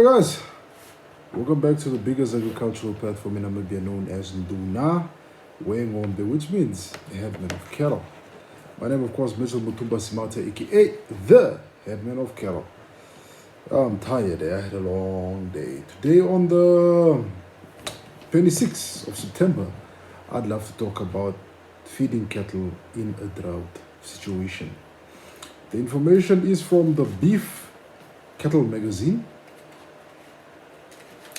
guys, welcome back to the biggest agricultural platform in Namibia known as Nduna, weighing on the which means the headman of cattle. My name, of course, Mitchell Mutumba Simata, aka the headman of cattle. I'm tired, I had a long day. Today on the 26th of September, I'd love to talk about feeding cattle in a drought situation. The information is from the Beef Cattle magazine.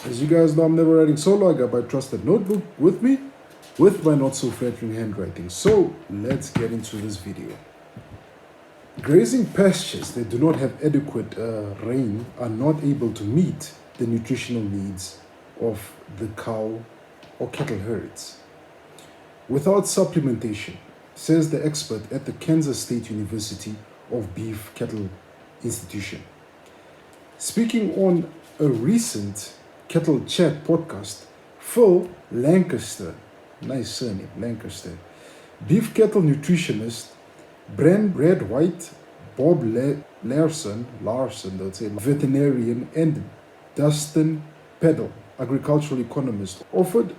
As you guys know, I'm never writing solo. I got my trusted notebook with me with my not so flattering handwriting. So let's get into this video. Grazing pastures that do not have adequate rain are not able to meet the nutritional needs of the cow or cattle herds. Without supplementation, says the expert at the Kansas State University of Beef Cattle Institution. Speaking on a recent Cattle Chat podcast, Phil Lancaster, nice surname, Lancaster, beef cattle nutritionist, Brad White, Bob Larson, they would say, veterinarian, and Dustin Peddle, agricultural economist, offered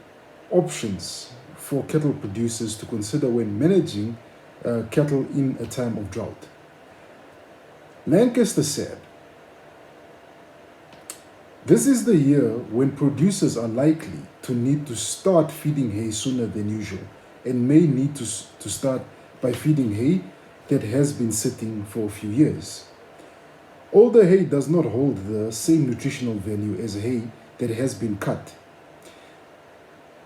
options for cattle producers to consider when managing cattle in a time of drought. Lancaster said, "This is the year when producers are likely to need to start feeding hay sooner than usual and may need to start by feeding hay that has been sitting for a few years. Older hay does not hold the same nutritional value as hay that has been cut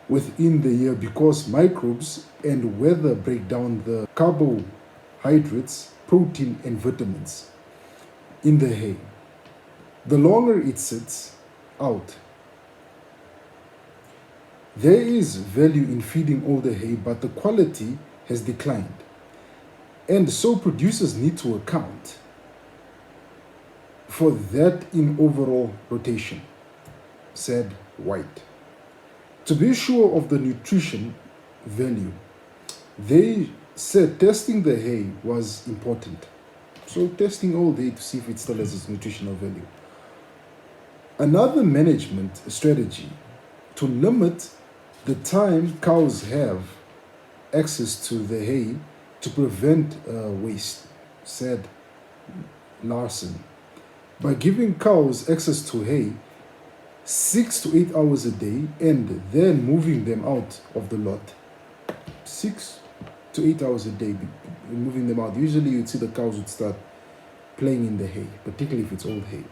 within the year because microbes and weather break down the carbohydrates, protein, and vitamins in the hay. The longer it sits out, there is value in feeding older hay, but the quality has declined. And so producers need to account for that in overall rotation," said White. To be sure of the nutrition value, they said testing the hay was important. So testing all day to see if it still has its nutritional value. Another management strategy to limit the time cows have access to the hay to prevent waste, said Larson. By giving cows access to hay 6 to 8 hours a day and then moving them out of the lot. 6 to 8 hours a day, moving them out. Usually you'd see the cows would start playing in the hay, particularly if it's old hay.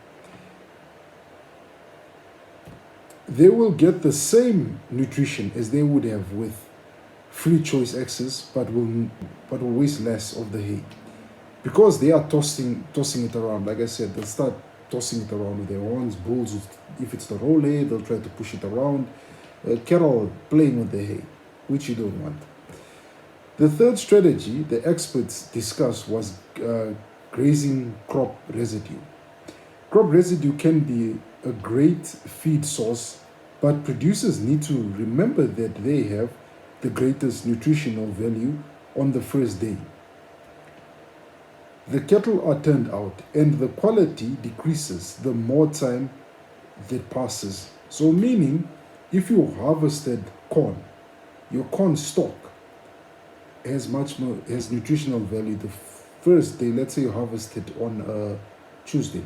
They will get the same nutrition as they would have with free choice access, but will waste less of the hay because they are tossing it around. Like I said, they'll start tossing it around with their horns. Bulls, if it's the roll hay, they'll try to push it around. Cattle playing with the hay, which you don't want. The third strategy the experts discussed was grazing crop residue. Crop residue can be a great feed source, but producers need to remember that they have the greatest nutritional value on the first day. The cattle are turned out and the quality decreases the more time that passes. So meaning, if you harvested corn, your corn stalk has nutritional value the first day. Let's say you harvested on a Tuesday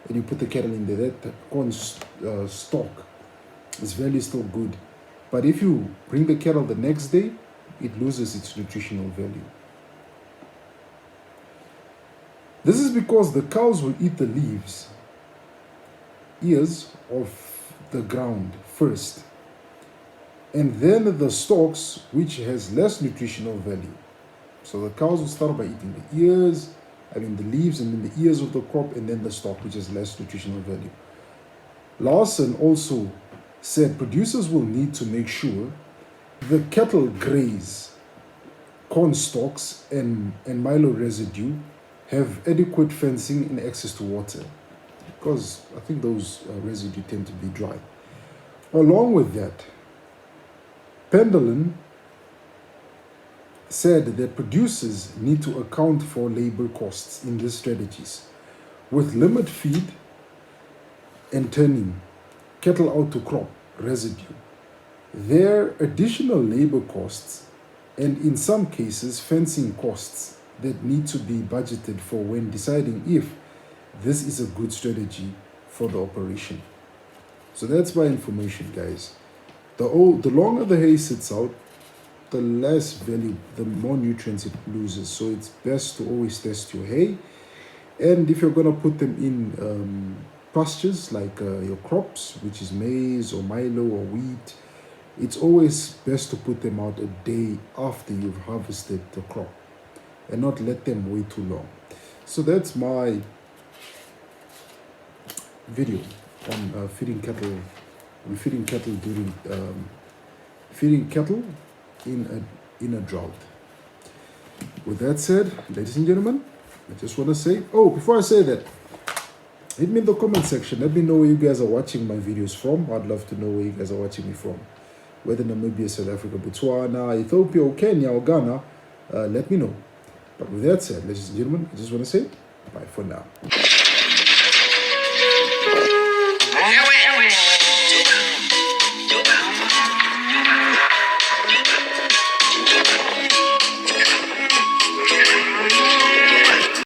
and you put the cattle in there, that corn stalk, its value is still good. But if you bring the cattle the next day, it loses its nutritional value. This is because the cows will eat the leaves, ears of the ground first, and then the stalks, which has less nutritional value. So the cows will start by eating the leaves, and then the ears of the crop, and then the stalk, which has less nutritional value. Larson also said producers will need to make sure the cattle graze corn stalks and milo residue have adequate fencing and access to water, because I think those residue tend to be dry. Along with that, Pendleton said that producers need to account for labor costs in these strategies. With limited feed and turning cattle out to crop residue. There are additional labor costs and in some cases fencing costs that need to be budgeted for when deciding if this is a good strategy for the operation. So that's my information, guys. The longer the hay sits out, the less value, the more nutrients it loses. So it's best to always test your hay. And if you're going to put them in pastures like your crops, which is maize or milo or wheat, it's always best to put them out a day after you've harvested the crop and not let them wait too long. So that's my video on feeding cattle during feeding cattle in a drought. With that said, ladies and gentlemen, I just want to say, before I say that, hit me in the comment section. Let me know where you guys are watching my videos from. I'd love to know where you guys are watching me from. Whether Namibia, South Africa, Botswana, Ethiopia, or Kenya, or Ghana, let me know. But with that said, ladies and gentlemen, I just want to say bye for now.